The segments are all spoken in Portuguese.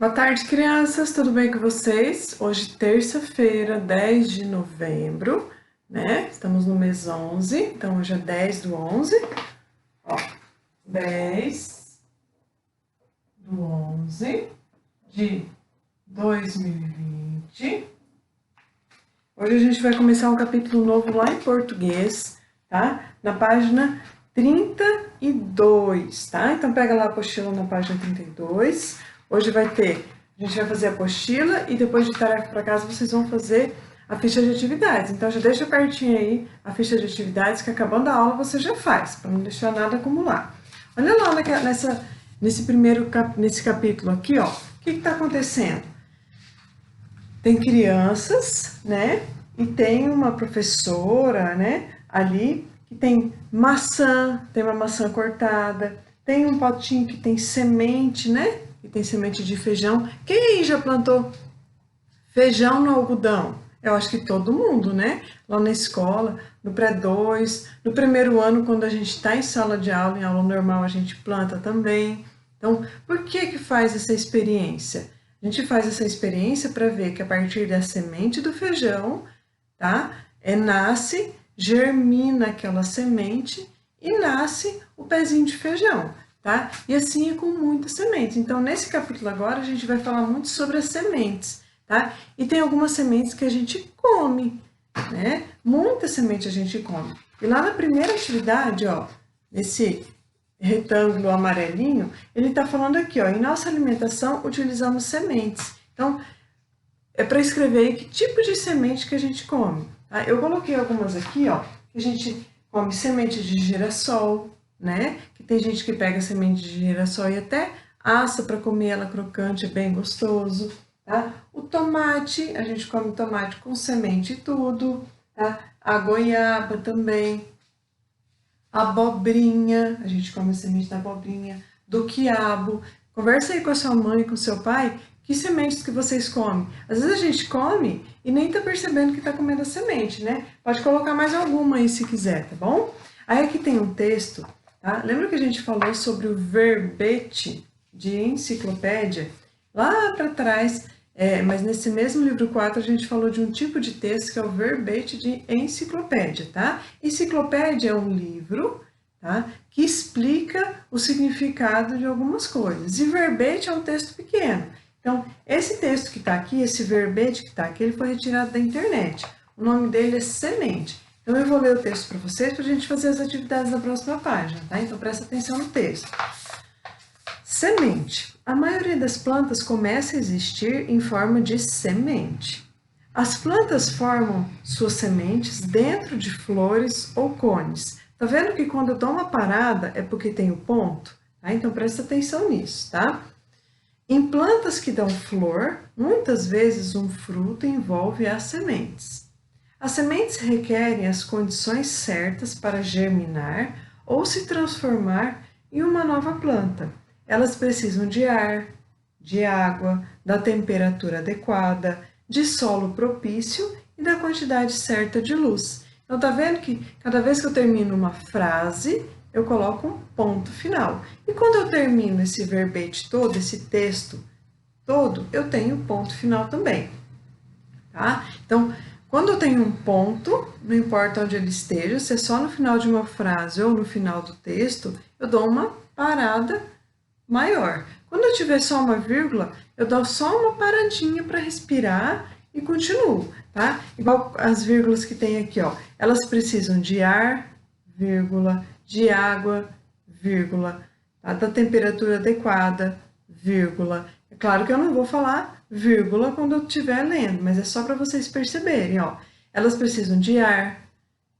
Boa tarde, crianças, tudo bem com vocês? Hoje, terça-feira, 10 de novembro, né? Estamos no mês 11, então hoje é 10 do 11. Ó, 10 do 11 de 2020. Hoje a gente vai começar um capítulo novo lá em português, tá? Na página 32, tá? Então pega lá a apostila na página 32. Hoje a gente vai fazer a apostila e depois de tarefa para casa vocês vão fazer a ficha de atividades. Então já deixa pertinho aí a ficha de atividades que acabando a aula você já faz, para não deixar nada acumular. Olha lá nesse capítulo aqui, ó, o que está acontecendo? Tem crianças, né? E tem uma professora, né? Ali que tem maçã, tem uma maçã cortada, tem um potinho que tem semente, né? Que tem semente de feijão. Quem aí já plantou feijão no algodão? Eu acho que todo mundo, né? Lá na escola, no pré-2, no primeiro ano, quando a gente está em sala de aula, em aula normal, a gente planta também. Então, por que faz essa experiência? A gente faz essa experiência para ver que a partir da semente do feijão, tá? Nasce, germina aquela semente e nasce o pezinho de feijão, tá? E assim é com muitas sementes. Então, nesse capítulo agora, a gente vai falar muito sobre as sementes, tá? E tem algumas sementes que a gente come, né? Muita semente a gente come. E lá na primeira atividade, ó, nesse retângulo amarelinho, ele está falando aqui, ó, em nossa alimentação utilizamos sementes. Então, é para escrever aí que tipo de semente que a gente come. Tá? Eu coloquei algumas aqui, ó, que a gente come semente de girassol, né? Que tem gente que pega semente de girassol e até assa para comer ela crocante, é bem gostoso. Tá? O tomate, a gente come tomate com semente e tudo. Tá? A goiaba também. A abobrinha, a gente come a semente da abobrinha, do quiabo. Conversa aí com a sua mãe, com o seu pai, que sementes que vocês comem. Às vezes a gente come e nem tá percebendo que tá comendo a semente, né? Pode colocar mais alguma aí se quiser, tá bom? Aí aqui tem um texto, tá? Lembra que a gente falou sobre o verbete de enciclopédia? Lá para trás, mas nesse mesmo livro 4 a gente falou de um tipo de texto que é o verbete de enciclopédia, tá? Enciclopédia é um livro, tá? Que explica o significado de algumas coisas. E verbete é um texto pequeno. Então, esse texto que está aqui, esse verbete que está aqui, ele foi retirado da internet. O nome dele é semente. Então, eu vou ler o texto para vocês para a gente fazer as atividades da próxima página, tá? Então, presta atenção no texto. Semente. A maioria das plantas começa a existir em forma de semente. As plantas formam suas sementes dentro de flores ou cones. Tá vendo que quando eu dou uma parada é porque tem o ponto? Tá? Então presta atenção nisso, tá? Em plantas que dão flor, muitas vezes um fruto envolve as sementes. As sementes requerem as condições certas para germinar ou se transformar em uma nova planta. Elas precisam de ar, de água, da temperatura adequada, de solo propício e da quantidade certa de luz. Então, tá vendo que cada vez que eu termino uma frase, eu coloco um ponto final. E quando eu termino esse verbete todo, esse texto todo, eu tenho um ponto final também, tá? Então, quando eu tenho um ponto, não importa onde ele esteja, se é só no final de uma frase ou no final do texto, eu dou uma parada maior. Quando eu tiver só uma vírgula, eu dou só uma paradinha para respirar e continuo, tá? Igual as vírgulas que tem aqui, ó. Elas precisam de ar, vírgula, de água, vírgula, tá? Da temperatura adequada, vírgula. É claro que eu não vou falar vírgula quando eu estiver lendo, mas é só para vocês perceberem, ó. Elas precisam de ar,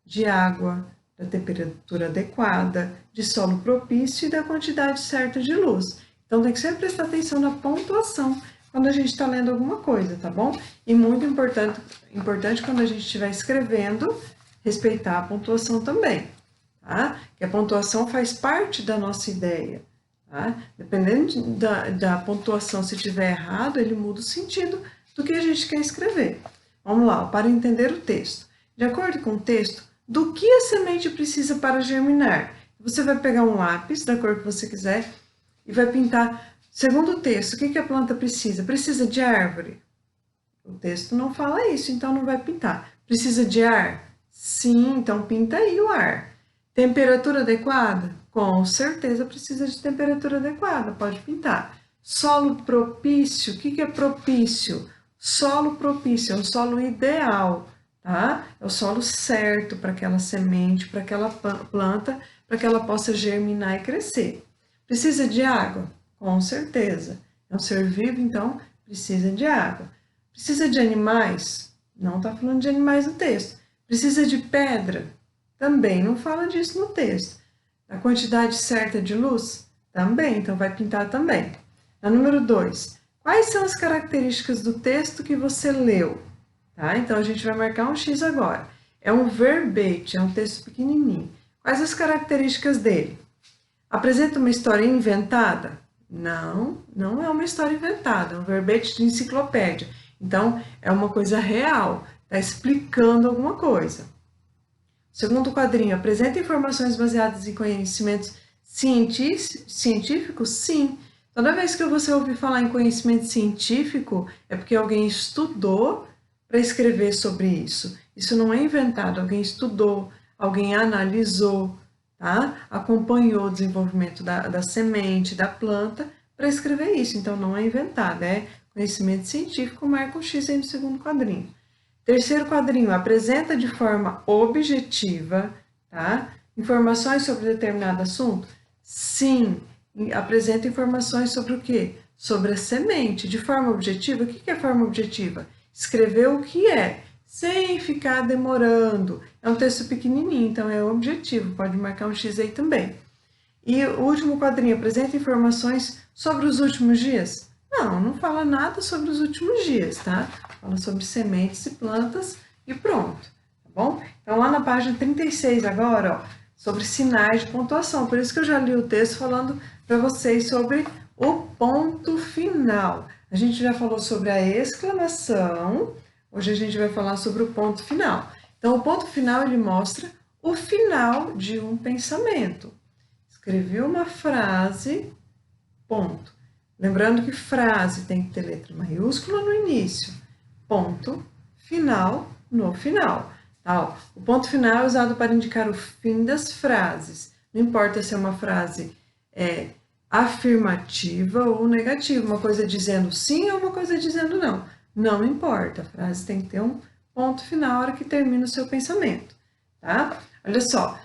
de água, da temperatura adequada, de solo propício e da quantidade certa de luz. Então, tem que sempre prestar atenção na pontuação quando a gente está lendo alguma coisa, tá bom? E muito importante quando a gente estiver escrevendo, respeitar a pontuação também, tá? Que a pontuação faz parte da nossa ideia, tá? Dependendo da pontuação, se estiver errado, ele muda o sentido do que a gente quer escrever. Vamos lá, para entender o texto. De acordo com o texto, do que a semente precisa para germinar? Você vai pegar um lápis da cor que você quiser e vai pintar Segundo texto, o que a planta precisa? Precisa de árvore? O texto não fala isso, então não vai pintar. Precisa de ar? Sim, então pinta aí o ar. Temperatura adequada? Com certeza precisa de temperatura adequada, pode pintar. Solo propício, o que é propício? Solo propício é o solo ideal, tá? É o solo certo para aquela semente, para aquela planta, para que ela possa germinar e crescer. Precisa de água? Com certeza. É um ser vivo, então precisa de água. Precisa de animais? Não está falando de animais no texto. Precisa de pedra? Também não fala disso no texto. A quantidade certa de luz? Também, então vai pintar também. A número 2. Quais são as características do texto que você leu? Tá? Então a gente vai marcar um X agora. É um verbete, é um texto pequenininho. Quais as características dele? Apresenta uma história inventada? Não, não é uma história inventada, é um verbete de enciclopédia. Então, é uma coisa real, está explicando alguma coisa. Segundo quadrinho, apresenta informações baseadas em conhecimentos científicos? Sim. Toda vez que você ouvir falar em conhecimento científico, é porque alguém estudou para escrever sobre isso. Isso não é inventado, alguém estudou, alguém analisou, tá? Acompanhou o desenvolvimento da semente, da planta, para escrever isso. Então, não é inventado, é conhecimento científico, marca um X aí no segundo quadrinho. Terceiro quadrinho, apresenta de forma objetiva, tá? Informações sobre determinado assunto? Sim, apresenta informações sobre o quê? Sobre a semente, de forma objetiva. O que é forma objetiva? Escrever o que é, sem ficar demorando. É um texto pequenininho, então é objetivo, pode marcar um X aí também. E o último quadrinho, apresenta informações sobre os últimos dias? Não, não fala nada sobre os últimos dias, tá? Fala sobre sementes e plantas e pronto, tá bom? Então, lá na página 36 agora, ó, sobre sinais de pontuação. Por isso que eu já li o texto falando para vocês sobre o ponto final. A gente já falou sobre a exclamação, hoje a gente vai falar sobre o ponto final. Então, o ponto final, ele mostra o final de um pensamento. Escrevi uma frase, ponto. Lembrando que frase tem que ter letra maiúscula no início, ponto, final, no final. Tá? O ponto final é usado para indicar o fim das frases. Não importa se é uma frase afirmativa ou negativa, uma coisa dizendo sim ou uma coisa dizendo não. Não importa, a frase tem que ter um ponto final na hora que termina o seu pensamento. Tá? Olha só.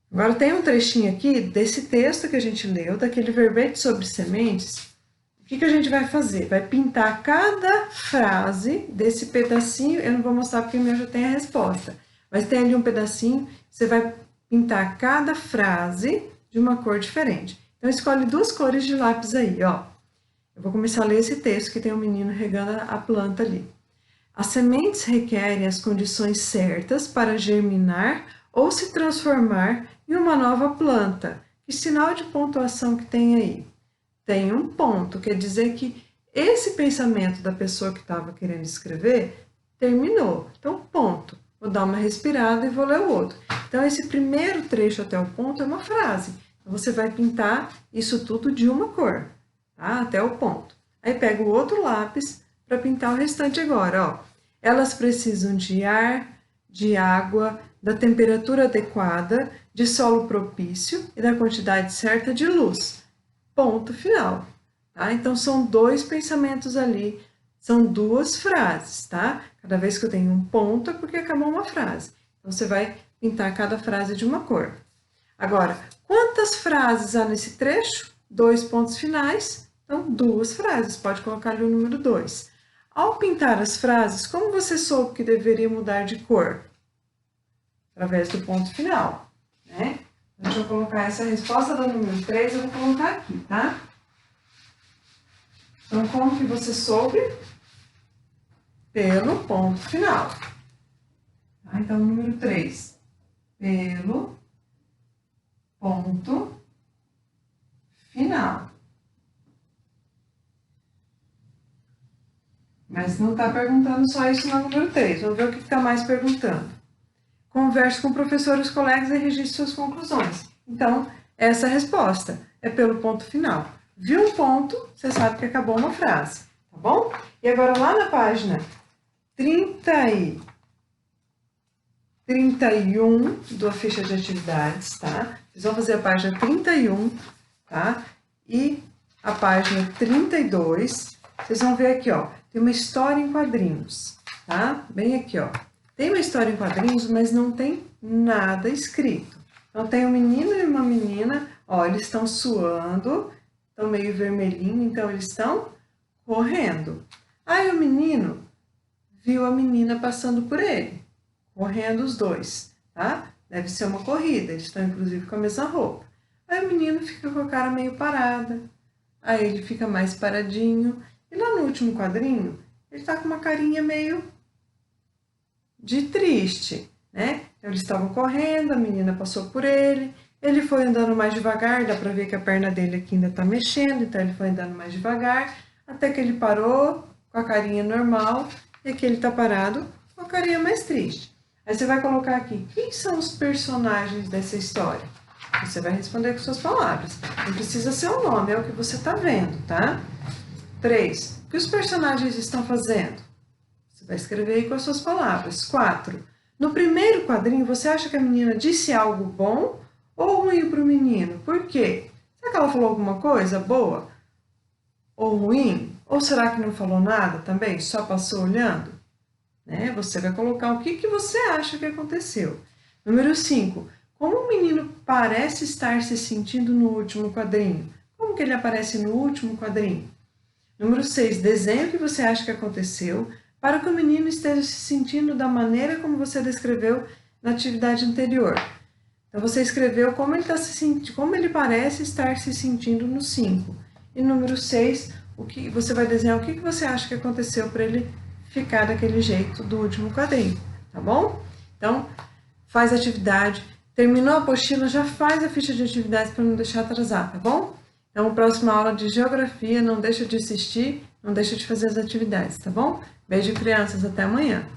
Agora tem um trechinho aqui desse texto que a gente leu, daquele verbete sobre sementes. O que a gente vai fazer? Vai pintar cada frase desse pedacinho, eu não vou mostrar porque o meu já tem a resposta, mas tem ali um pedacinho, você vai pintar cada frase de uma cor diferente. Então, escolhe duas cores de lápis aí, ó. Eu vou começar a ler esse texto que tem um menino regando a planta ali. As sementes requerem as condições certas para germinar ou se transformar em uma nova planta. Que sinal de pontuação que tem aí? Tem um ponto, quer dizer que esse pensamento da pessoa que estava querendo escrever terminou. Então, ponto. Vou dar uma respirada e vou ler o outro. Então, esse primeiro trecho até o ponto é uma frase. Então, você vai pintar isso tudo de uma cor, tá? Até o ponto. Aí, pega o outro lápis para pintar o restante agora, ó. Elas precisam de ar, de água, da temperatura adequada, de solo propício e da quantidade certa de luz. Ponto final. Tá? Então, são dois pensamentos ali, são duas frases, tá? Cada vez que eu tenho um ponto é porque acabou uma frase. Então, você vai pintar cada frase de uma cor. Agora, quantas frases há nesse trecho? 2 pontos finais, então 2 frases, pode colocar ali o número 2. Ao pintar as frases, como você soube que deveria mudar de cor? Através do ponto final, né? Deixa eu colocar essa resposta do número 3, eu vou colocar aqui, tá? Então, como que você soube? Pelo ponto final. Tá? Então, número 3. Pelo ponto final. Mas não está perguntando só isso no número 3. Vamos ver o que está mais perguntando. Converse com o professor e os colegas e registre suas conclusões. Então, essa é a resposta é pelo ponto final. Viu um ponto, você sabe que acabou uma frase, tá bom? E agora lá na página 31 da ficha de atividades, tá? Vocês vão fazer a página 31, tá? E a página 32, vocês vão ver aqui, ó, tem uma história em quadrinhos, tá? Bem aqui, ó. Tem uma história em quadrinhos, mas não tem nada escrito. Então, tem um menino e uma menina, ó, eles estão suando, estão meio vermelhinho, então eles estão correndo. Aí o menino viu a menina passando por ele, correndo os dois, tá? Deve ser uma corrida, eles estão inclusive com a mesma roupa. Aí o menino fica com a cara meio parada, aí ele fica mais paradinho, e lá no último quadrinho, ele tá com uma carinha meio de triste, né? Então, eles estavam correndo, a menina passou por ele foi andando mais devagar, dá pra ver que a perna dele aqui ainda tá mexendo, então ele foi andando mais devagar, até que ele parou com a carinha normal, e aqui ele tá parado com a carinha mais triste. Aí você vai colocar aqui, quem são os personagens dessa história? Você vai responder com suas palavras. Não precisa ser o nome, é o que você tá vendo, tá? 3. O que os personagens estão fazendo? Você vai escrever aí com as suas palavras. 4. No primeiro quadrinho, você acha que a menina disse algo bom ou ruim para o menino? Por quê? Será que ela falou alguma coisa boa ou ruim? Ou será que não falou nada também? Só passou olhando? Né? Você vai colocar o que você acha que aconteceu. Número 5. Como o menino parece estar se sentindo no último quadrinho? Como que ele aparece no último quadrinho? Número 6. Desenhe o que você acha que aconteceu para que o menino esteja se sentindo da maneira como você descreveu na atividade anterior. Então, você escreveu como ele, como ele parece estar se sentindo no 5. E número 6, você vai desenhar o que você acha que aconteceu para ele ficar daquele jeito do último quadrinho, tá bom? Então, faz a atividade. Terminou a apostila, já faz a ficha de atividades para não deixar atrasar, tá bom? Então, próxima aula de geografia, não deixa de assistir, não deixa de fazer as atividades, tá bom? Beijo, crianças, até amanhã!